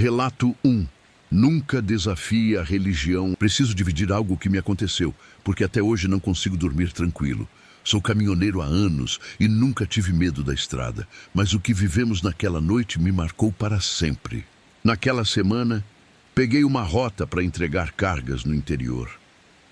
Relato 1. Nunca desafie a religião. Preciso dividir algo que me aconteceu, porque até hoje não consigo dormir tranquilo. Sou caminhoneiro há anos e nunca tive medo da estrada, mas o que vivemos naquela noite me marcou para sempre. Naquela semana, peguei uma rota para entregar cargas no interior.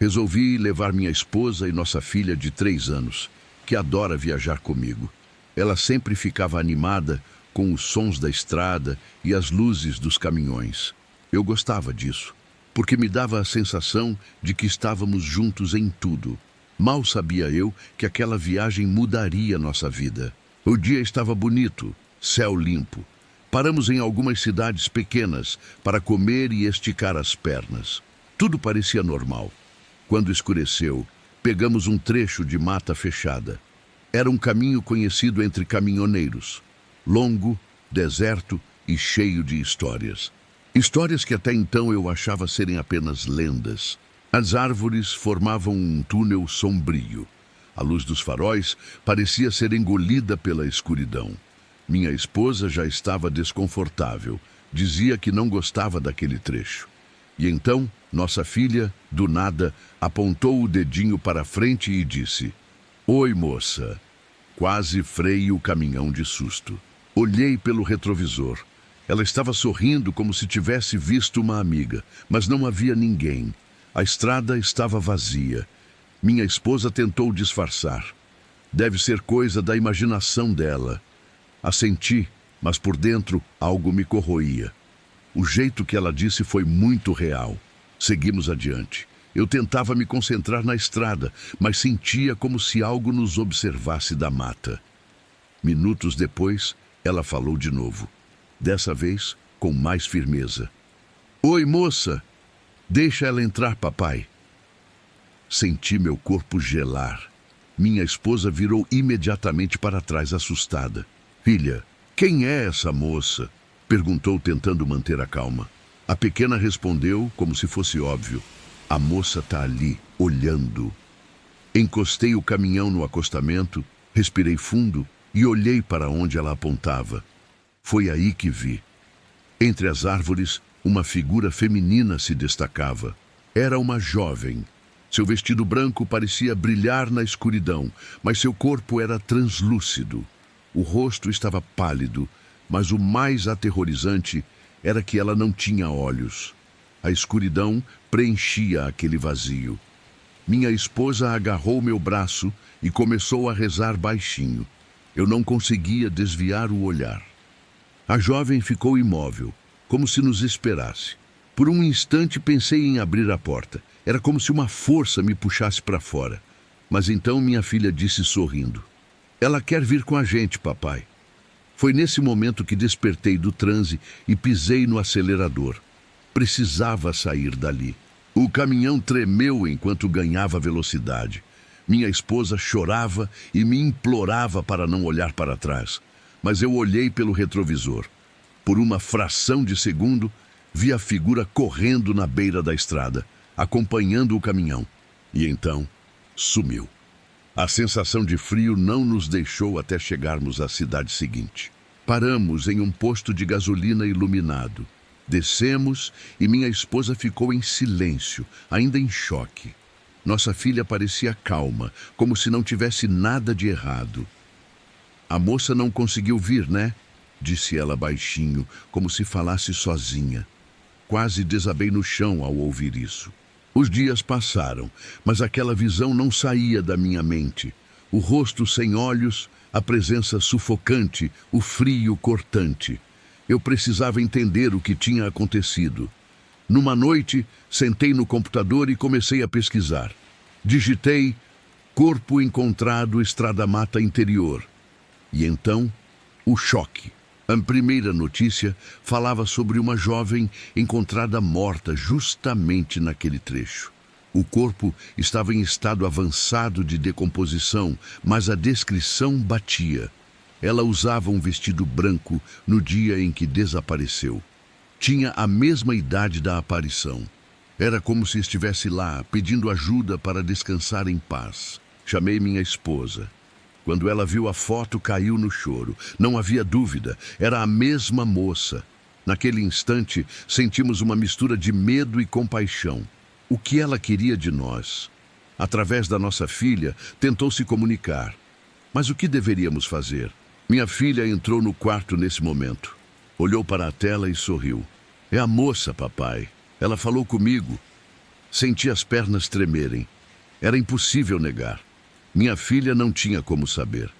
Resolvi levar minha esposa e nossa filha de 3 anos, que adora viajar comigo. Ela sempre ficava animada com os sons da estrada e as luzes dos caminhões. Eu gostava disso, porque me dava a sensação de que estávamos juntos em tudo. Mal sabia eu que aquela viagem mudaria nossa vida. O dia estava bonito, céu limpo. Paramos em algumas cidades pequenas para comer e esticar as pernas. Tudo parecia normal. Quando escureceu, pegamos um trecho de mata fechada. Era um caminho conhecido entre caminhoneiros. Longo, deserto e cheio de histórias. Histórias que até então eu achava serem apenas lendas. As árvores formavam um túnel sombrio. A luz dos faróis parecia ser engolida pela escuridão. Minha esposa já estava desconfortável. Dizia que não gostava daquele trecho. E então, nossa filha, do nada, apontou o dedinho para frente e disse: "Oi, moça." Quase freio o caminhão de susto. Olhei pelo retrovisor. Ela estava sorrindo como se tivesse visto uma amiga, mas não havia ninguém. A estrada estava vazia. Minha esposa tentou disfarçar. Deve ser coisa da imaginação dela. Assenti, mas por dentro algo me corroía. O jeito que ela disse foi muito real. Seguimos adiante. Eu tentava me concentrar na estrada, mas sentia como se algo nos observasse da mata. Minutos depois, ela falou de novo. Dessa vez, com mais firmeza. "Oi, moça! Deixa ela entrar, papai." Senti meu corpo gelar. Minha esposa virou imediatamente para trás, assustada. "Filha, quem é essa moça?" perguntou, tentando manter a calma. A pequena respondeu, como se fosse óbvio: "A moça tá ali, olhando." Encostei o caminhão no acostamento, respirei fundo e olhei para onde ela apontava. Foi aí que vi. Entre as árvores, uma figura feminina se destacava. Era uma jovem. Seu vestido branco parecia brilhar na escuridão, mas seu corpo era translúcido. O rosto estava pálido, mas o mais aterrorizante era que ela não tinha olhos. A escuridão preenchia aquele vazio. Minha esposa agarrou meu braço e começou a rezar baixinho. Eu não conseguia desviar o olhar. A jovem ficou imóvel, como se nos esperasse. Por um instante pensei em abrir a porta. Era como se uma força me puxasse para fora. Mas então minha filha disse sorrindo: "Ela quer vir com a gente, papai." Foi nesse momento que despertei do transe e pisei no acelerador. Precisava sair dali. O caminhão tremeu enquanto ganhava velocidade. Minha esposa chorava e me implorava para não olhar para trás. Mas eu olhei pelo retrovisor. Por uma fração de segundo, vi a figura correndo na beira da estrada, acompanhando o caminhão. E então, sumiu. A sensação de frio não nos deixou até chegarmos à cidade seguinte. Paramos em um posto de gasolina iluminado. Descemos e minha esposa ficou em silêncio, ainda em choque. Nossa filha parecia calma, como se não tivesse nada de errado. "A moça não conseguiu vir, né?" disse ela baixinho, como se falasse sozinha. Quase desabei no chão ao ouvir isso. Os dias passaram, mas aquela visão não saía da minha mente. O rosto sem olhos, a presença sufocante, o frio cortante. Eu precisava entender o que tinha acontecido. Numa noite, sentei no computador e comecei a pesquisar. Digitei "corpo encontrado Estrada Mata Interior." E então, o choque. A primeira notícia falava sobre uma jovem encontrada morta justamente naquele trecho. O corpo estava em estado avançado de decomposição, mas a descrição batia. Ela usava um vestido branco no dia em que desapareceu. Tinha a mesma idade da aparição. Era como se estivesse lá, pedindo ajuda para descansar em paz. Chamei minha esposa. Quando ela viu a foto, caiu no choro. Não havia dúvida, era a mesma moça. Naquele instante, sentimos uma mistura de medo e compaixão. O que ela queria de nós? Através da nossa filha, tentou se comunicar. Mas o que deveríamos fazer? Minha filha entrou no quarto nesse momento. Olhou para a tela e sorriu. É a moça, papai. Ela falou comigo. Senti as pernas tremerem. Era impossível negar. Minha filha não tinha como saber.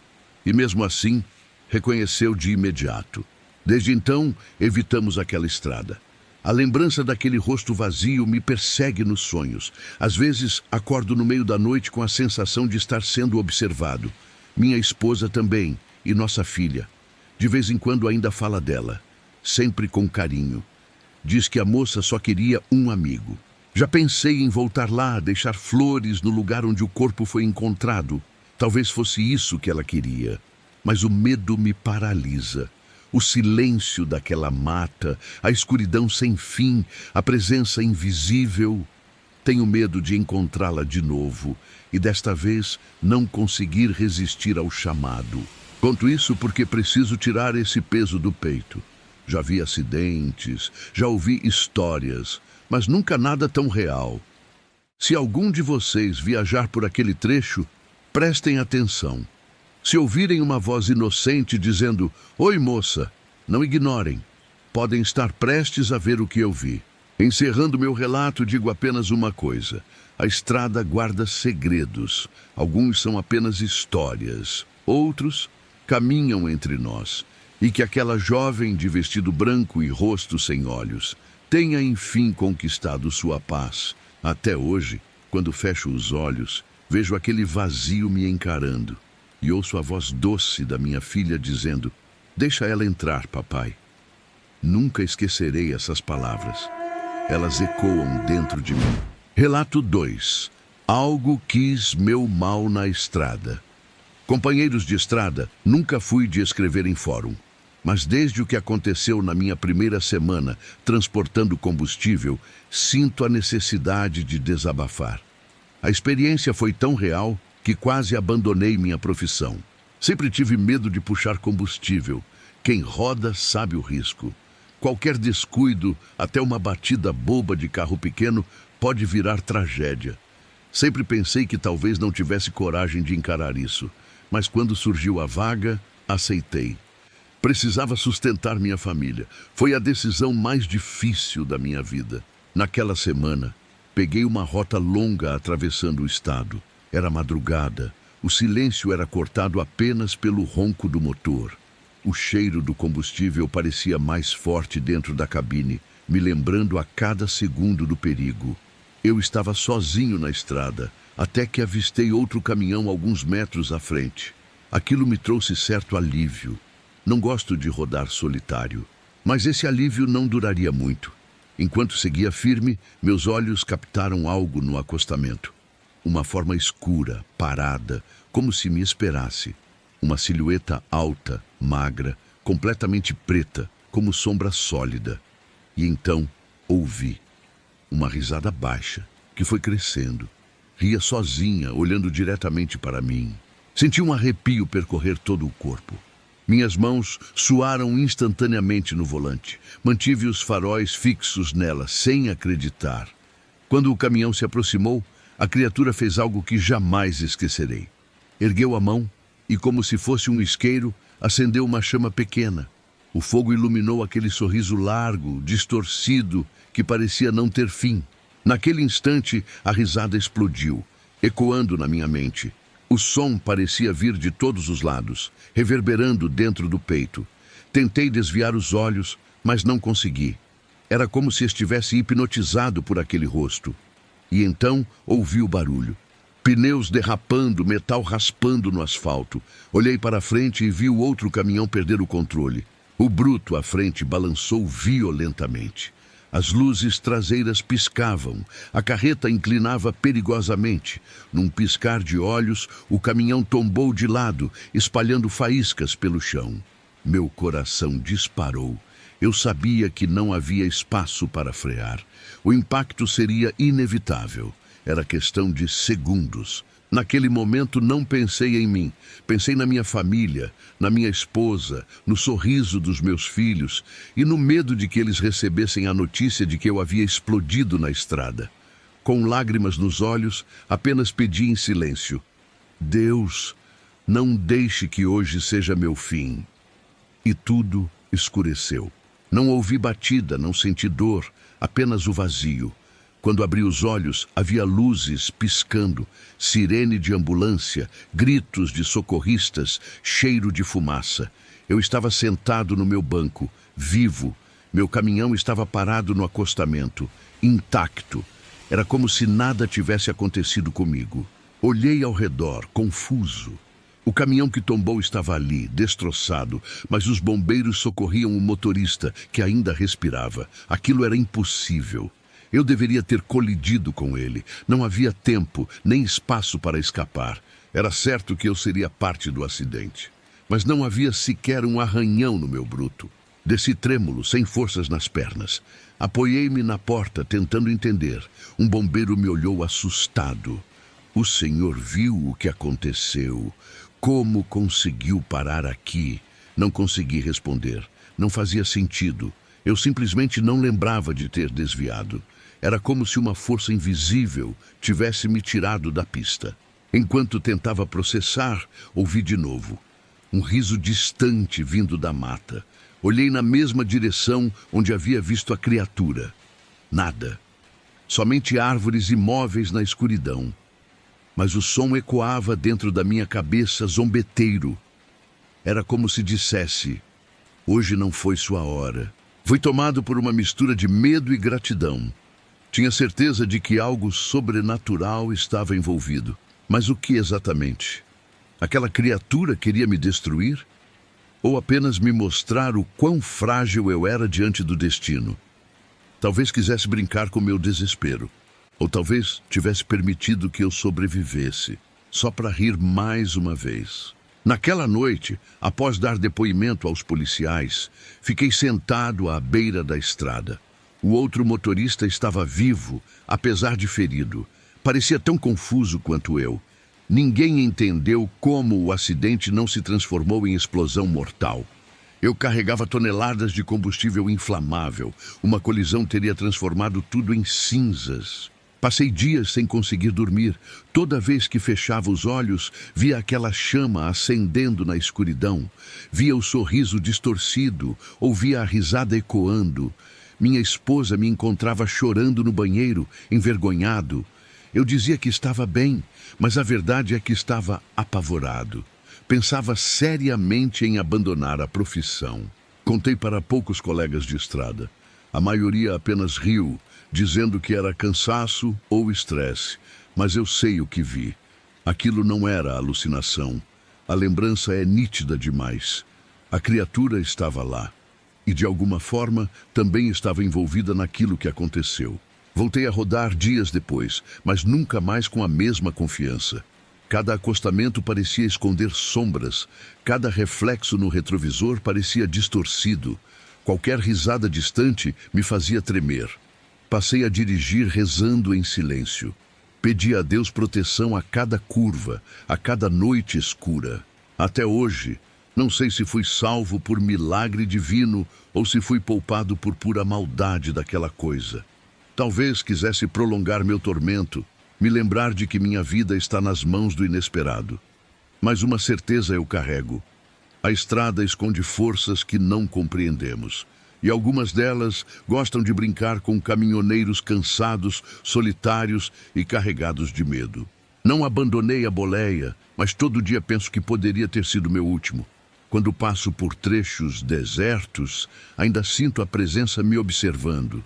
E mesmo assim, reconheceu de imediato. Desde então, evitamos aquela estrada. A lembrança daquele rosto vazio me persegue nos sonhos. Às vezes, acordo no meio da noite com a sensação de estar sendo observado. Minha esposa também, e nossa filha. De vez em quando ainda fala dela, sempre com carinho. Diz que a moça só queria um amigo. Já pensei em voltar lá, deixar flores no lugar onde o corpo foi encontrado. Talvez fosse isso que ela queria. Mas o medo me paralisa. O silêncio daquela mata, a escuridão sem fim, a presença invisível. Tenho medo de encontrá-la de novo e desta vez não conseguir resistir ao chamado. Conto isso porque preciso tirar esse peso do peito. Já vi acidentes, já ouvi histórias, mas nunca nada tão real. Se algum de vocês viajar por aquele trecho, prestem atenção. Se ouvirem uma voz inocente dizendo, "Oi, moça", não ignorem. Podem estar prestes a ver o que eu vi. Encerrando meu relato, digo apenas uma coisa. A estrada guarda segredos. Alguns são apenas histórias. Outros caminham entre nós. E que aquela jovem de vestido branco e rosto sem olhos tenha enfim conquistado sua paz. Até hoje, quando fecho os olhos, vejo aquele vazio me encarando. E ouço a voz doce da minha filha dizendo, "Deixa ela entrar, papai." Nunca esquecerei essas palavras. Elas ecoam dentro de mim. Relato 2. Algo quis meu mal na estrada. Companheiros de estrada, nunca fui de escrever em fórum. Mas desde o que aconteceu na minha primeira semana, transportando combustível, sinto a necessidade de desabafar. A experiência foi tão real que quase abandonei minha profissão. Sempre tive medo de puxar combustível. Quem roda sabe o risco. Qualquer descuido, até uma batida boba de carro pequeno, pode virar tragédia. Sempre pensei que talvez não tivesse coragem de encarar isso, mas quando surgiu a vaga, aceitei. Precisava sustentar minha família. Foi a decisão mais difícil da minha vida. Naquela semana, peguei uma rota longa atravessando o estado. Era madrugada. O silêncio era cortado apenas pelo ronco do motor. O cheiro do combustível parecia mais forte dentro da cabine, me lembrando a cada segundo do perigo. Eu estava sozinho na estrada, até que avistei outro caminhão alguns metros à frente. Aquilo me trouxe certo alívio. Não gosto de rodar solitário, mas esse alívio não duraria muito. Enquanto seguia firme, meus olhos captaram algo no acostamento. Uma forma escura, parada, como se me esperasse. Uma silhueta alta, magra, completamente preta, como sombra sólida. E então, ouvi uma risada baixa, que foi crescendo. Ria sozinha, olhando diretamente para mim. Senti um arrepio percorrer todo o corpo. Minhas mãos suaram instantaneamente no volante. Mantive os faróis fixos nela, sem acreditar. Quando o caminhão se aproximou, a criatura fez algo que jamais esquecerei. Ergueu a mão e, como se fosse um isqueiro, acendeu uma chama pequena. O fogo iluminou aquele sorriso largo, distorcido, que parecia não ter fim. Naquele instante, a risada explodiu, ecoando na minha mente. O som parecia vir de todos os lados, reverberando dentro do peito. Tentei desviar os olhos, mas não consegui. Era como se estivesse hipnotizado por aquele rosto. E então ouvi o barulho. Pneus derrapando, metal raspando no asfalto. Olhei para frente e vi o outro caminhão perder o controle. O bruto à frente balançou violentamente. As luzes traseiras piscavam. A carreta inclinava perigosamente. Num piscar de olhos, o caminhão tombou de lado, espalhando faíscas pelo chão. Meu coração disparou. Eu sabia que não havia espaço para frear. O impacto seria inevitável. Era questão de segundos. Naquele momento não pensei em mim, pensei na minha família, na minha esposa, no sorriso dos meus filhos e no medo de que eles recebessem a notícia de que eu havia explodido na estrada. Com lágrimas nos olhos, apenas pedi em silêncio: Deus, não deixe que hoje seja meu fim. E tudo escureceu. Não ouvi batida, não senti dor, apenas o vazio. Quando abri os olhos, havia luzes piscando, sirene de ambulância, gritos de socorristas, cheiro de fumaça. Eu estava sentado no meu banco, vivo. Meu caminhão estava parado no acostamento, intacto. Era como se nada tivesse acontecido comigo. Olhei ao redor, confuso. O caminhão que tombou estava ali, destroçado, mas os bombeiros socorriam o motorista, que ainda respirava. Aquilo era impossível. Eu deveria ter colidido com ele. Não havia tempo, nem espaço para escapar. Era certo que eu seria parte do acidente. Mas não havia sequer um arranhão no meu bruto. Desci trêmulo, sem forças nas pernas. Apoiei-me na porta, tentando entender. Um bombeiro me olhou assustado. O senhor viu o que aconteceu. Como conseguiu parar aqui? Não consegui responder. Não fazia sentido. Eu simplesmente não lembrava de ter desviado. Era como se uma força invisível tivesse me tirado da pista. Enquanto tentava processar, ouvi de novo. Um riso distante vindo da mata. Olhei na mesma direção onde havia visto a criatura. Nada. Somente árvores imóveis na escuridão. Mas o som ecoava dentro da minha cabeça zombeteiro. Era como se dissesse: hoje não foi sua hora. Fui tomado por uma mistura de medo e gratidão. Tinha certeza de que algo sobrenatural estava envolvido. Mas o que exatamente? Aquela criatura queria me destruir? Ou apenas me mostrar o quão frágil eu era diante do destino? Talvez quisesse brincar com meu desespero. Ou talvez tivesse permitido que eu sobrevivesse, só para rir mais uma vez. Naquela noite, após dar depoimento aos policiais, fiquei sentado à beira da estrada. O outro motorista estava vivo, apesar de ferido. Parecia tão confuso quanto eu. Ninguém entendeu como o acidente não se transformou em explosão mortal. Eu carregava toneladas de combustível inflamável. Uma colisão teria transformado tudo em cinzas. Passei dias sem conseguir dormir. Toda vez que fechava os olhos, via aquela chama acendendo na escuridão. Via o sorriso distorcido, ouvia a risada ecoando. Minha esposa me encontrava chorando no banheiro, envergonhado. Eu dizia que estava bem, mas a verdade é que estava apavorado. Pensava seriamente em abandonar a profissão. Contei para poucos colegas de estrada. A maioria apenas riu, dizendo que era cansaço ou estresse. Mas eu sei o que vi. Aquilo não era alucinação. A lembrança é nítida demais. A criatura estava lá. E de alguma forma também estava envolvida naquilo que aconteceu. Voltei a rodar dias depois, mas nunca mais com a mesma confiança. Cada acostamento parecia esconder sombras. Cada reflexo no retrovisor parecia distorcido. Qualquer risada distante me fazia tremer. Passei a dirigir rezando em silêncio. Pedi a Deus proteção a cada curva, a cada noite escura. Até hoje, não sei se fui salvo por milagre divino ou se fui poupado por pura maldade daquela coisa. Talvez quisesse prolongar meu tormento, me lembrar de que minha vida está nas mãos do inesperado. Mas uma certeza eu carrego. A estrada esconde forças que não compreendemos. E algumas delas gostam de brincar com caminhoneiros cansados, solitários e carregados de medo. Não abandonei a boleia, mas todo dia penso que poderia ter sido meu último. Quando passo por trechos desertos, ainda sinto a presença me observando.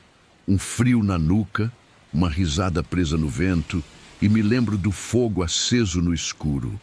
Um frio na nuca, uma risada presa no vento, e me lembro do fogo aceso no escuro,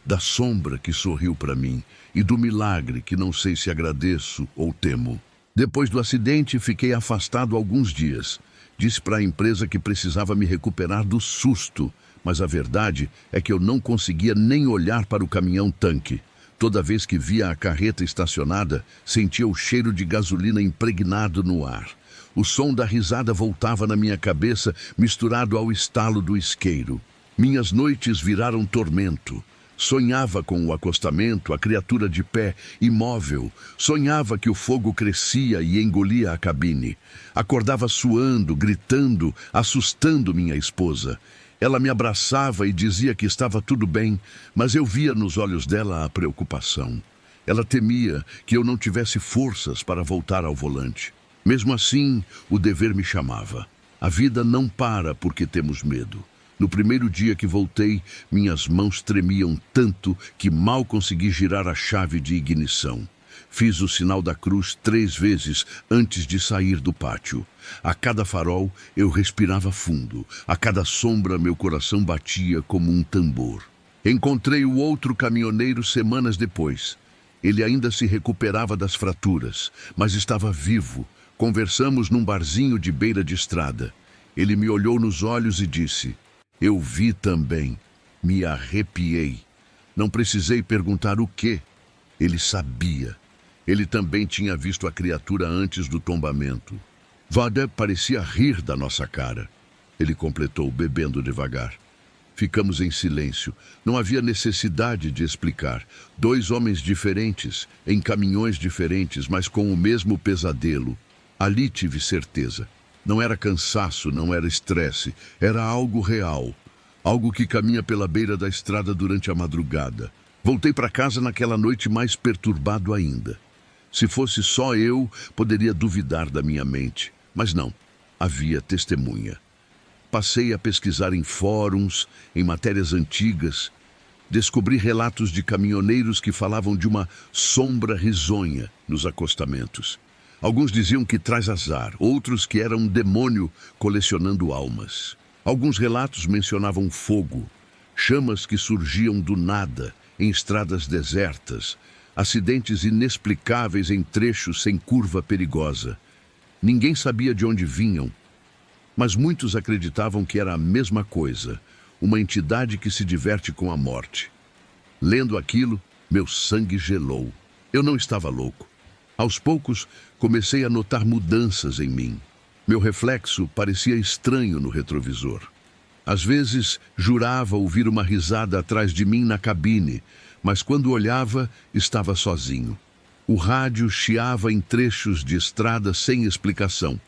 da sombra que sorriu para mim e do milagre que não sei se agradeço ou temo. Depois do acidente, fiquei afastado alguns dias. Disse para a empresa que precisava me recuperar do susto, mas a verdade é que eu não conseguia nem olhar para o caminhão-tanque. Toda vez que via a carreta estacionada, sentia o cheiro de gasolina impregnado no ar. O som da risada voltava na minha cabeça, misturado ao estalo do isqueiro. Minhas noites viraram tormento. Sonhava com o acostamento, a criatura de pé, imóvel. Sonhava que o fogo crescia e engolia a cabine. Acordava suando, gritando, assustando minha esposa. Ela me abraçava e dizia que estava tudo bem, mas eu via nos olhos dela a preocupação. Ela temia que eu não tivesse forças para voltar ao volante. Mesmo assim, o dever me chamava. A vida não para porque temos medo. No primeiro dia que voltei, minhas mãos tremiam tanto que mal consegui girar a chave de ignição. Fiz o sinal da cruz 3 vezes antes de sair do pátio. A cada farol, eu respirava fundo. A cada sombra, meu coração batia como um tambor. Encontrei o outro caminhoneiro semanas depois. Ele ainda se recuperava das fraturas, mas estava vivo. Conversamos num barzinho de beira de estrada. Ele me olhou nos olhos e disse: "Eu vi também." Me arrepiei. Não precisei perguntar o quê. Ele sabia. Ele também tinha visto a criatura antes do tombamento. Vada parecia rir da nossa cara. Ele completou, bebendo devagar. Ficamos em silêncio. Não havia necessidade de explicar. 2 homens diferentes, em caminhões diferentes, mas com o mesmo pesadelo. Ali tive certeza. Não era cansaço, não era estresse. Era algo real. Algo que caminha pela beira da estrada durante a madrugada. Voltei para casa naquela noite mais perturbado ainda. Se fosse só eu, poderia duvidar da minha mente. Mas não. Havia testemunha. Passei a pesquisar em fóruns, em matérias antigas. Descobri relatos de caminhoneiros que falavam de uma sombra risonha nos acostamentos. Alguns diziam que traz azar, outros que era um demônio colecionando almas. Alguns relatos mencionavam fogo, chamas que surgiam do nada, em estradas desertas, acidentes inexplicáveis em trechos sem curva perigosa. Ninguém sabia de onde vinham, mas muitos acreditavam que era a mesma coisa, uma entidade que se diverte com a morte. Lendo aquilo, meu sangue gelou. Eu não estava louco. Aos poucos, comecei a notar mudanças em mim. Meu reflexo parecia estranho no retrovisor. Às vezes, jurava ouvir uma risada atrás de mim na cabine, mas quando olhava, estava sozinho. O rádio chiava em trechos de estrada sem explicação.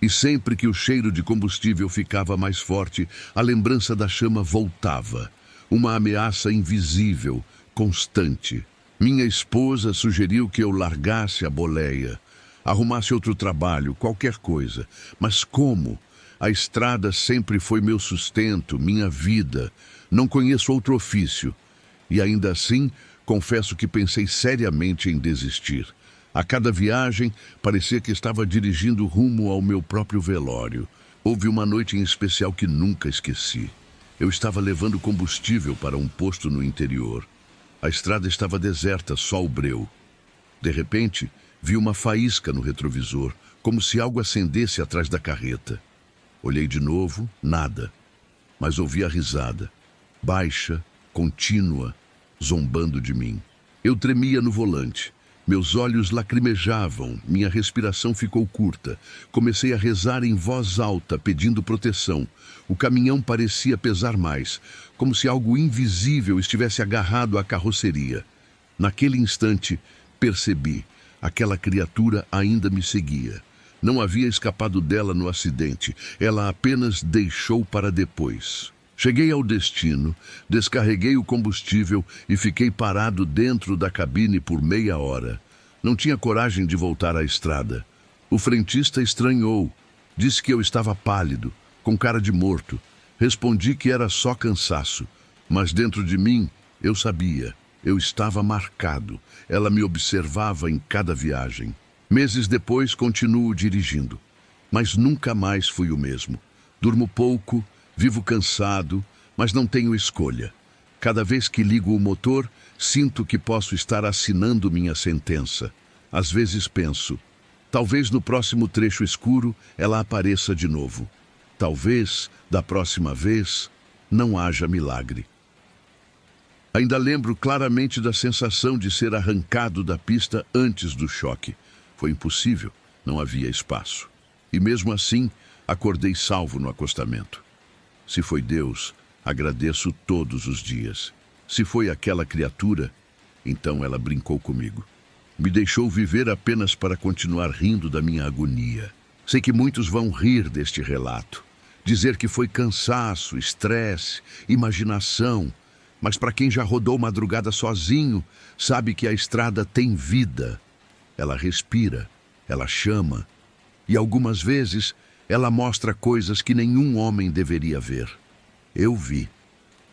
E sempre que o cheiro de combustível ficava mais forte, a lembrança da chama voltava. Uma ameaça invisível, constante. Minha esposa sugeriu que eu largasse a boleia, arrumasse outro trabalho, qualquer coisa. Mas como? A estrada sempre foi meu sustento, minha vida. Não conheço outro ofício. E ainda assim, confesso que pensei seriamente em desistir. A cada viagem, parecia que estava dirigindo rumo ao meu próprio velório. Houve uma noite em especial que nunca esqueci. Eu estava levando combustível para um posto no interior. A estrada estava deserta, só o breu. De repente, vi uma faísca no retrovisor, como se algo acendesse atrás da carreta. Olhei de novo, nada. Mas ouvi a risada, baixa, contínua, zombando de mim. Eu tremia no volante. Meus olhos lacrimejavam, minha respiração ficou curta. Comecei a rezar em voz alta, pedindo proteção. O caminhão parecia pesar mais, como se algo invisível estivesse agarrado à carroceria. Naquele instante, percebi, aquela criatura ainda me seguia. Não havia escapado dela no acidente, ela apenas deixou para depois. Cheguei ao destino, descarreguei o combustível e fiquei parado dentro da cabine por meia hora. Não tinha coragem de voltar à estrada. O frentista estranhou. Disse que eu estava pálido, com cara de morto. Respondi que era só cansaço. Mas dentro de mim, eu sabia. Eu estava marcado. Ela me observava em cada viagem. Meses depois, continuo dirigindo. Mas nunca mais fui o mesmo. Durmo pouco. Vivo cansado, mas não tenho escolha. Cada vez que ligo o motor, sinto que posso estar assinando minha sentença. Às vezes penso, talvez no próximo trecho escuro ela apareça de novo. Talvez, da próxima vez, não haja milagre. Ainda lembro claramente da sensação de ser arrancado da pista antes do choque. Foi impossível, não havia espaço. E mesmo assim, acordei salvo no acostamento. Se foi Deus, Agradeço todos os dias. Se foi aquela criatura, então ela brincou comigo. Me deixou viver apenas para continuar rindo da minha agonia. Sei que muitos vão rir deste relato, dizer que foi cansaço, estresse, imaginação, mas para quem já rodou madrugada sozinho, sabe que a estrada tem vida. Ela respira, ela chama, e algumas vezes ela mostra coisas que nenhum homem deveria ver. Eu vi,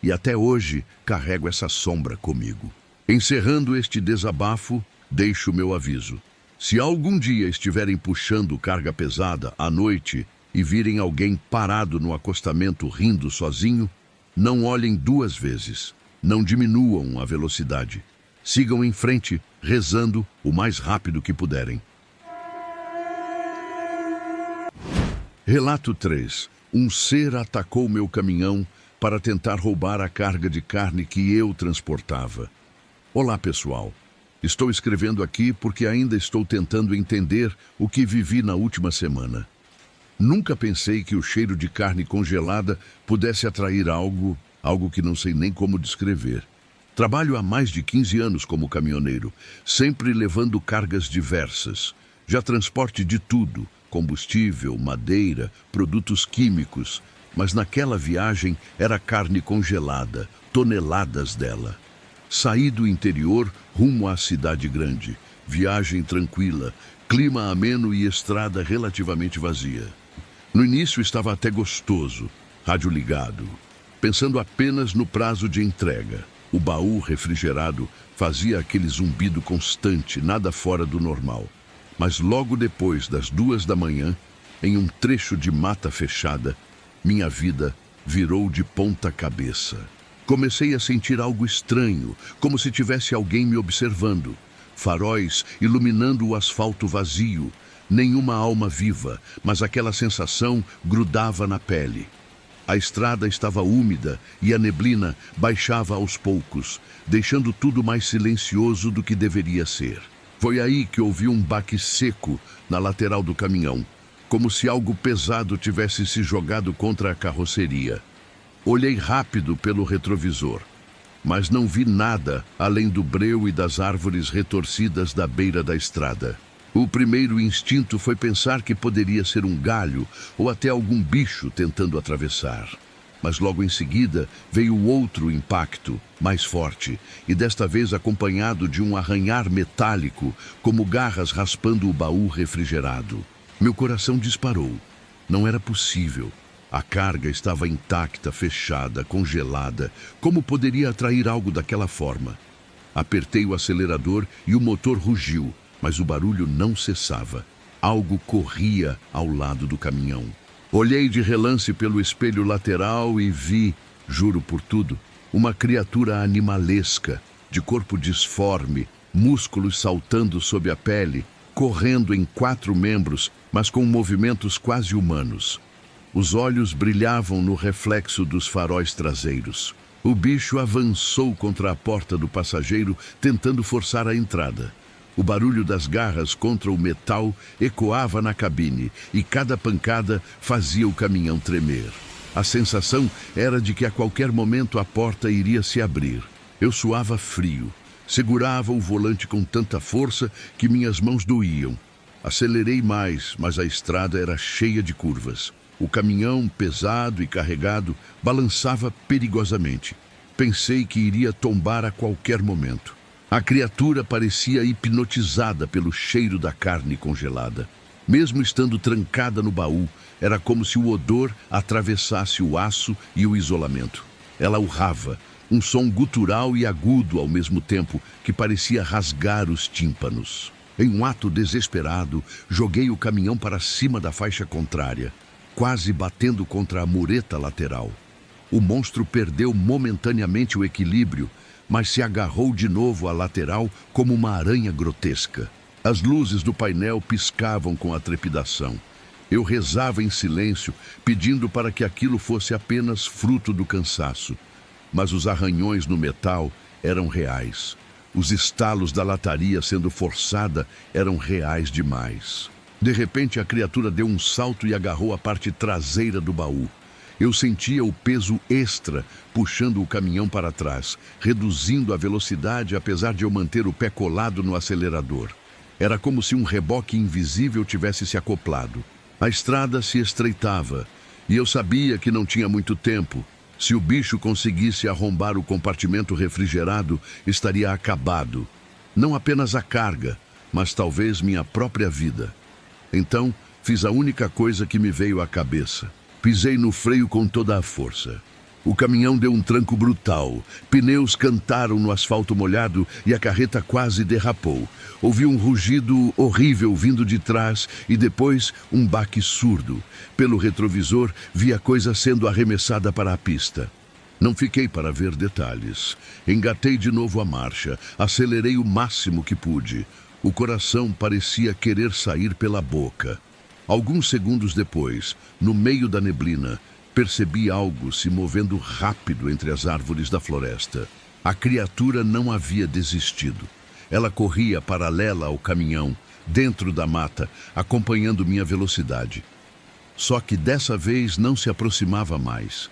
e até hoje carrego essa sombra comigo. Encerrando este desabafo, deixo meu aviso. Se algum dia estiverem puxando carga pesada à noite e virem alguém parado no acostamento rindo sozinho, não olhem 2 vezes. Não diminuam a velocidade. Sigam em frente, rezando o mais rápido que puderem. Relato 3. Um ser atacou meu caminhão para tentar roubar a carga de carne que eu transportava. Olá, pessoal. Estou escrevendo aqui porque ainda estou tentando entender o que vivi na última semana. Nunca pensei que o cheiro de carne congelada pudesse atrair algo que não sei nem como descrever. Trabalho há mais de 15 anos como caminhoneiro, sempre levando cargas diversas. Já transporte de tudo, combustível, madeira, produtos químicos, mas naquela viagem era carne congelada, toneladas dela. Saí do interior rumo à cidade grande. Viagem tranquila, clima ameno e estrada relativamente vazia. No início estava até gostoso, rádio ligado, pensando apenas no prazo de entrega. O baú refrigerado fazia aquele zumbido constante, nada fora do normal. Mas logo depois das 2 da manhã, em um trecho de mata fechada, minha vida virou de ponta cabeça. Comecei a sentir algo estranho, como se tivesse alguém me observando. Faróis iluminando o asfalto vazio. Nenhuma alma viva, mas aquela sensação grudava na pele. A estrada estava úmida e a neblina baixava aos poucos, deixando tudo mais silencioso do que deveria ser. Foi aí que ouvi um baque seco na lateral do caminhão, como se algo pesado tivesse se jogado contra a carroceria. Olhei rápido pelo retrovisor, mas não vi nada além do breu e das árvores retorcidas da beira da estrada. O primeiro instinto foi pensar que poderia ser um galho ou até algum bicho tentando atravessar. Mas logo em seguida veio outro impacto, mais forte, e desta vez acompanhado de um arranhar metálico, como garras raspando o baú refrigerado. Meu coração disparou. Não era possível. A carga estava intacta, fechada, congelada. Como poderia atrair algo daquela forma? Apertei o acelerador e o motor rugiu, mas o barulho não cessava. Algo corria ao lado do caminhão. Olhei de relance pelo espelho lateral e vi, juro por tudo, uma criatura animalesca, de corpo disforme, músculos saltando sob a pele, correndo em 4 membros, mas com movimentos quase humanos. Os olhos brilhavam no reflexo dos faróis traseiros. O bicho avançou contra a porta do passageiro, tentando forçar a entrada. O barulho das garras contra o metal ecoava na cabine e cada pancada fazia o caminhão tremer. A sensação era de que a qualquer momento a porta iria se abrir. Eu suava frio. Segurava o volante com tanta força que minhas mãos doíam. Acelerei mais, mas a estrada era cheia de curvas. O caminhão, pesado e carregado, balançava perigosamente. Pensei que iria tombar a qualquer momento. A criatura parecia hipnotizada pelo cheiro da carne congelada. Mesmo estando trancada no baú, era como se o odor atravessasse o aço e o isolamento. Ela urrava, um som gutural e agudo ao mesmo tempo que parecia rasgar os tímpanos. Em um ato desesperado, joguei o caminhão para cima da faixa contrária, quase batendo contra a mureta lateral. O monstro perdeu momentaneamente o equilíbrio, mas se agarrou de novo à lateral como uma aranha grotesca. As luzes do painel piscavam com a trepidação. Eu rezava em silêncio, pedindo para que aquilo fosse apenas fruto do cansaço. Mas os arranhões no metal eram reais. Os estalos da lataria sendo forçada eram reais demais. De repente, a criatura deu um salto e agarrou a parte traseira do baú. Eu sentia o peso extra puxando o caminhão para trás, reduzindo a velocidade apesar de eu manter o pé colado no acelerador. Era como se um reboque invisível tivesse se acoplado. A estrada se estreitava e eu sabia que não tinha muito tempo. Se o bicho conseguisse arrombar o compartimento refrigerado, estaria acabado. Não apenas a carga, mas talvez minha própria vida. Então, fiz a única coisa que me veio à cabeça. Pisei no freio com toda a força. O caminhão deu um tranco brutal. Pneus cantaram no asfalto molhado e a carreta quase derrapou. Ouvi um rugido horrível vindo de trás e depois um baque surdo. Pelo retrovisor, vi a coisa sendo arremessada para a pista. Não fiquei para ver detalhes. Engatei de novo a marcha, acelerei o máximo que pude. O coração parecia querer sair pela boca. Alguns segundos depois, no meio da neblina, percebi algo se movendo rápido entre as árvores da floresta. A criatura não havia desistido. Ela corria paralela ao caminhão, dentro da mata, acompanhando minha velocidade. Só que dessa vez não se aproximava mais.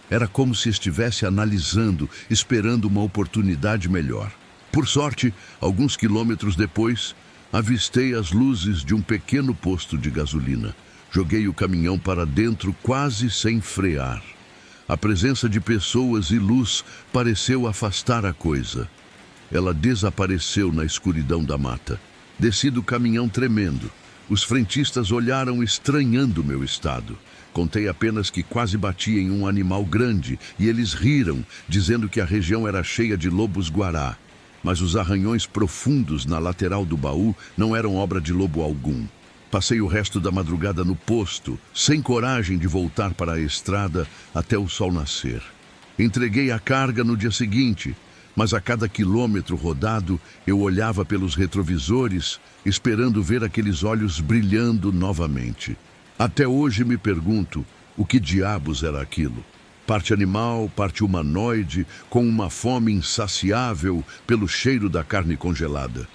Era como se estivesse analisando, esperando uma oportunidade melhor. Por sorte, alguns quilômetros depois, avistei as luzes de um pequeno posto de gasolina. Joguei o caminhão para dentro quase sem frear. A presença de pessoas e luz pareceu afastar a coisa. Ela desapareceu na escuridão da mata. Desci do caminhão tremendo. Os frentistas olharam estranhando meu estado. Contei apenas que quase bati em um animal grande e eles riram, dizendo que a região era cheia de lobos-guará. Mas os arranhões profundos na lateral do baú não eram obra de lobo algum. Passei o resto da madrugada no posto, sem coragem de voltar para a estrada até o sol nascer. Entreguei a carga no dia seguinte, mas a cada quilômetro rodado eu olhava pelos retrovisores, esperando ver aqueles olhos brilhando novamente. Até hoje me pergunto o que diabos era aquilo. Parte animal, parte humanoide, com uma fome insaciável pelo cheiro da carne congelada.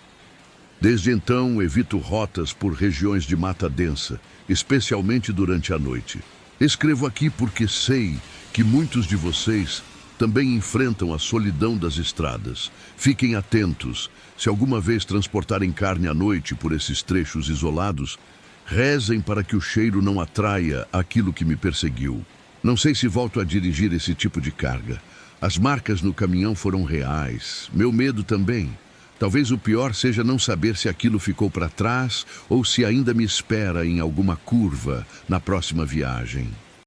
Desde então, evito rotas por regiões de mata densa, especialmente durante a noite. Escrevo aqui porque sei que muitos de vocês também enfrentam a solidão das estradas. Fiquem atentos. Se alguma vez transportarem carne à noite por esses trechos isolados, rezem para que o cheiro não atraia aquilo que me perseguiu. Não sei se volto a dirigir esse tipo de carga. As marcas no caminhão foram reais. Meu medo também. Talvez o pior seja não saber se aquilo ficou para trás ou se ainda me espera em alguma curva na próxima viagem.